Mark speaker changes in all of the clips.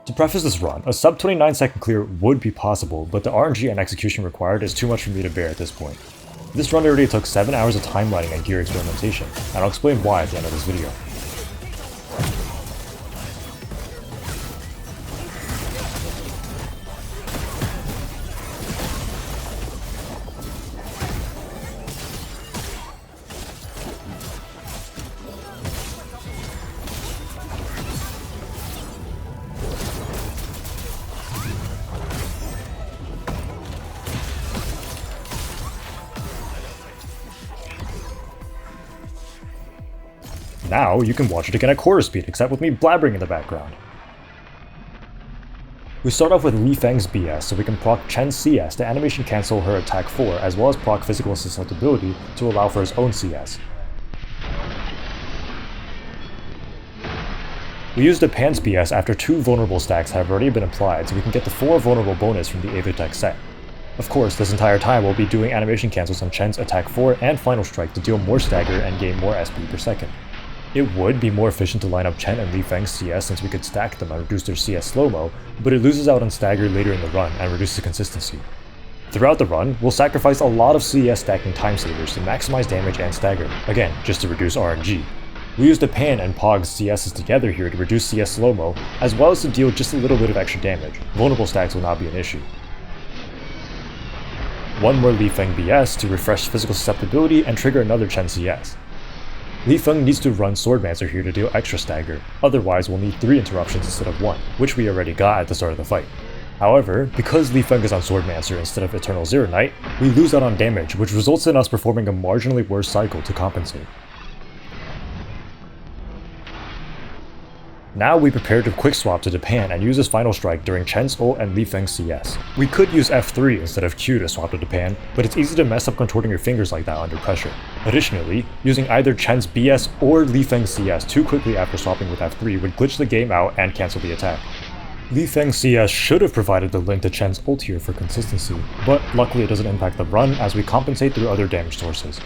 Speaker 1: To preface this run, a sub 29 second clear would be possible, but the RNG and execution required is too much for me to bear at this point. This run already took 7 hours of timelining and gear experimentation, and I'll explain why at the end of this video. Now you can watch it again at quarter speed, except with me blabbering in the background. We start off with Li Feng's BS so we can proc Chen's CS to animation cancel her attack 4, as well as proc physical susceptibility to allow for his own CS. We use the Pan's BS after 2 vulnerable stacks have already been applied so we can get the 4 vulnerable bonus from the Avitech set. Of course, this entire time we'll be doing animation cancels on Chen's attack 4 and final strike to deal more stagger and gain more SP per second. It would be more efficient to line up Chen and Li Feng's CS since we could stack them and reduce their CS slow-mo, but it loses out on stagger later in the run and reduces consistency. Throughout the run, we'll sacrifice a lot of CS stacking time savers to maximize damage and stagger, again, just to reduce RNG. We use the Pan and Pog's CSs together here to reduce CS slow-mo, as well as to deal just a little bit of extra damage. Vulnerable stacks will not be an issue. One more Li Feng BS to refresh physical susceptibility and trigger another Chen CS. Li Feng needs to run Swordmancer here to deal extra stagger, otherwise we'll need 3 interruptions instead of 1, which we already got at the start of the fight. However, because Li Feng is on Swordmancer instead of Eternal Zero Knight, we lose out on damage, which results in us performing a marginally worse cycle to compensate. Now we prepare to quick swap to Japan and use his final strike during Chen's ult and Li Feng's CS. We could use F3 instead of Q to swap to Japan, but it's easy to mess up contorting your fingers like that under pressure. Additionally, using either Chen's BS or Li Feng's CS too quickly after swapping with F3 would glitch the game out and cancel the attack. Li Feng's CS should have provided the link to Chen's ult here for consistency, but luckily it doesn't impact the run as we compensate through other damage sources.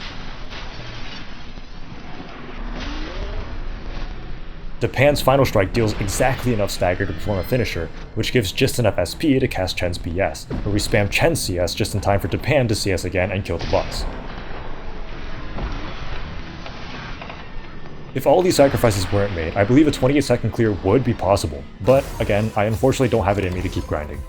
Speaker 1: Japan's final strike deals exactly enough stagger to perform a finisher, which gives just enough SP to cast Chen's BS, where we spam Chen's CS just in time for Japan to CS again and kill the boss. If all these sacrifices weren't made, I believe a 28 second clear would be possible, but again, I unfortunately don't have it in me to keep grinding.